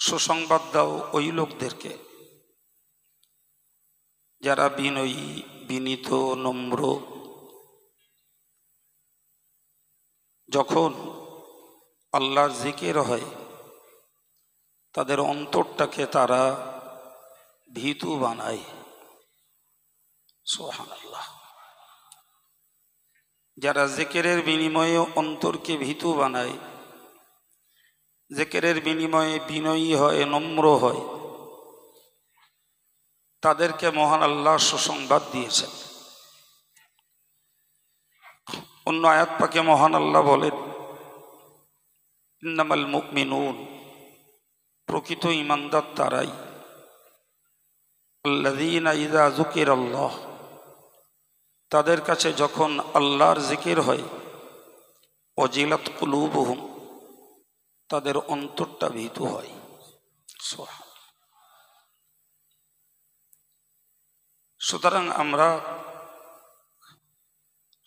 সুসংবাদ দাও ওই লোকদেরকে যারা বিনয়ী, বিনীত, নম্র। যখন আল্লাহর জিকির হয় তাদের অন্তরটাকে তারা ভীতু বানায়। সুবহানাল্লাহ। যারা জিকিরের বিনিময়ে অন্তরকে ভীতু বানায়, জিকিরের বিনিময়ে বিনয়ী হয়, নম্র হয়, তাদেরকে মহান আল্লাহ সুসংবাদ দিয়েছেন। অন্য আয়াত পাকে মহান আল্লাহ বলেন, ইন্নামাল মুমিনুন, প্রকৃত ঈমানদার তারাই, আল্লাযীনা ইযা যুকিরাল্লাহ, তাদের কাছে যখন আল্লাহর জিকির হয়, ওয়াজিলাত কুলুবুহুম, তাদের অন্তরটা ভীতু হয়। সুতরাং আমরা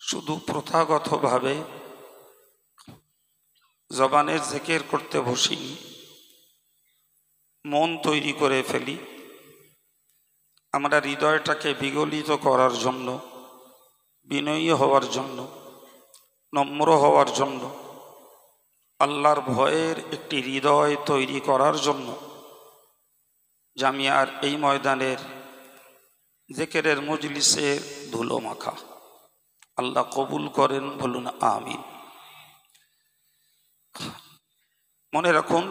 শুধু প্রথাগতভাবে জবানের জিকির করতে বসিনি, মন তৈরি করে ফেলি। আমরা হৃদয়টাকে বিগলিত করার জন্য, বিনয়ী হওয়ার জন্য, নম্র হওয়ার জন্য, আল্লাহর ভয়ের একটি হৃদয় তৈরি করার জন্য জামিয়ার এই ময়দানের জিকিরের মজলিসে ধুলো মাখা। আল্লাহ কবুল করেন, বলুন আমিন। মনে রাখুন,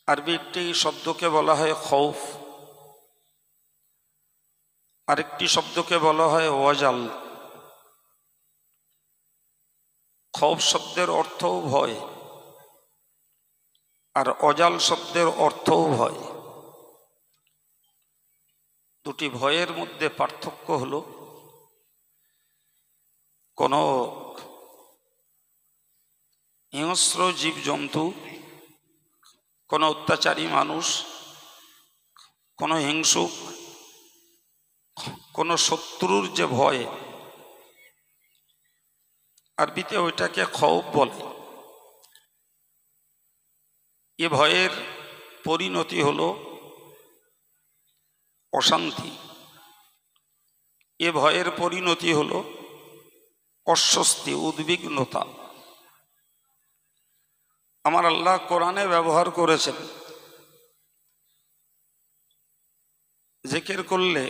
আরবি একটি শব্দকে বলা হয় খৌফ, আরেকটি শব্দকে বলা হয় ওয়াজাল। খৌফ শব্দের অর্থও ভয়, আর অজাল শব্দের অর্থও ভয়। দুটি ভয়ের মধ্যে পার্থক্য হলো, কোন হিংস্র জীবজন্তু, কোন অত্যাচারী মানুষ, কোন হিংসুক, কোন শত্রুর যে ভয়, আরবিতে ওইটাকে খৌফ বলে। এ ভয়ের পরিণতি হলো অশান্তি, এ ভয়ের পরিণতি হলো অস্বস্তি, উদ্বিগ্নতা। আমার আল্লাহ কোরআনে ব্যবহার করেছেন, জিকির করলে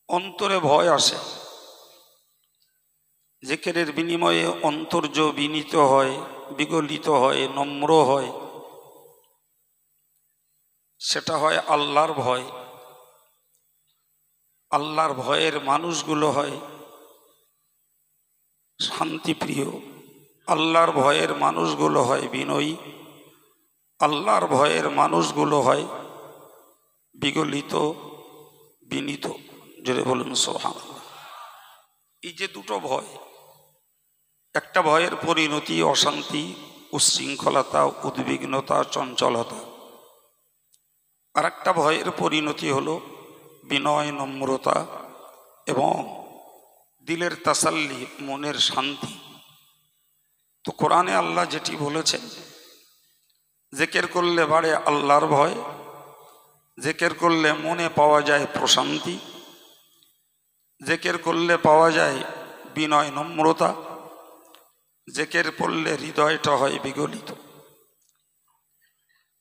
অন্তরে ভয় আসে, জিকিরের বিনিময়ে অন্তর্য বিনীত হয়, বিগলিত হয়, নম্র হয়। সেটা হয় আল্লাহর ভয়। আল্লাহর ভয়ের মানুষগুলো হয় শান্তিপ্রিয়, আল্লাহর ভয়ের মানুষগুলো হয় বিনয়ী, আল্লাহর ভয়ের মানুষগুলো হয় বিগলিত, বিনীত। জোরে বলুন সুবহানাল্লাহ। এই যে দুটো ভয়, একটা ভয়ের পরিণতি অশান্তি, উচ্ছৃঙ্খলতা, উদ্বিগ্নতা, চঞ্চলতা, আর একটা ভয়ের পরিণতি হলো বিনয়, নম্রতা এবং দিলের তাসাল্লি, মনের শান্তি। তো কোরআনে আল্লাহ যেটি বলেছেন, জিকির করলে বাড়ে আল্লাহর ভয়, জিকির করলে মনে পাওয়া যায় প্রশান্তি, জিকির করলে পাওয়া যায় বিনয়, নম্রতা, জিকির পড়লে হৃদয়টা হয় বিগলিত।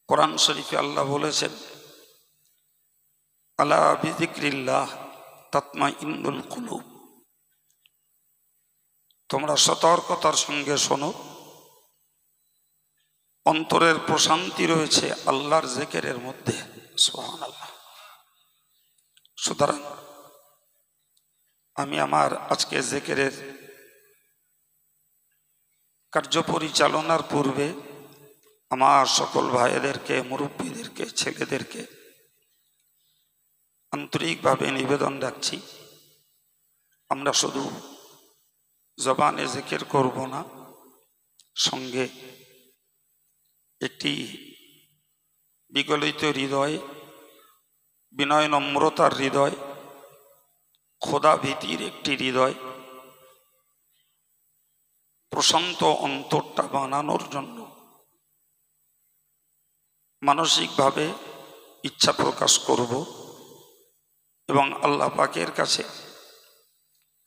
কোরআন শরীফে আল্লাহ বলেছেন, আলা বিযিকরিল্লাহ তাতমাইন্নুল কুলুব, তোমরা সতর্কতার সঙ্গে শোনো, অন্তরের প্রশান্তি রয়েছে আল্লাহর জিকিরের মধ্যে। সুবহানাল্লাহ। সুতরাং আমি আমার আজকে জিকিরের কার্য পরিচালনার পূর্বে আমার সকল ভাইদেরকে, মুরব্বীদেরকে, ছেলেদেরকে আন্তরিকভাবে নিবেদন রাখছি, আমরা শুধু জবানে জিকির করব না, সঙ্গে একটি বিগলিত হৃদয়, বিনয় নম্রতার হৃদয়, খোদা ভীতির একটি হৃদয়, প্রশান্ত অন্তরটা বানানোর জন্য মানসিকভাবে ইচ্ছা প্রকাশ করব এবং আল্লাহ পাকের কাছে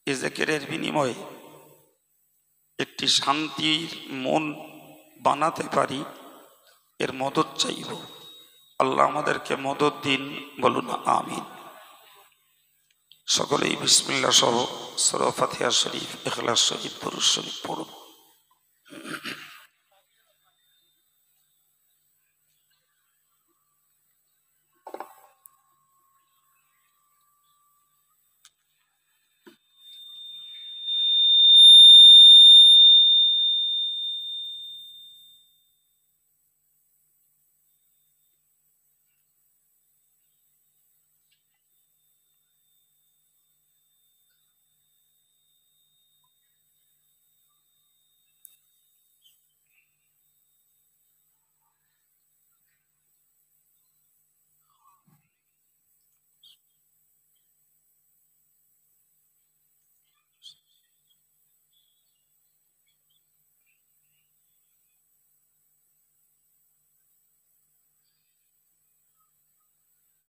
এ জিকিরের বিনিময়ে একটি শান্তির মন বানাতে পারি, এর মদত চাইব। আল্লাহ আমাদেরকে মদত দিন, বলুন আমিন। সকলেই বিসমিল্লাহ সহ সূরা ফাতিহা শরীফ, ইখলাস শরীফ, দুরূদ শরীফ পড়ুন।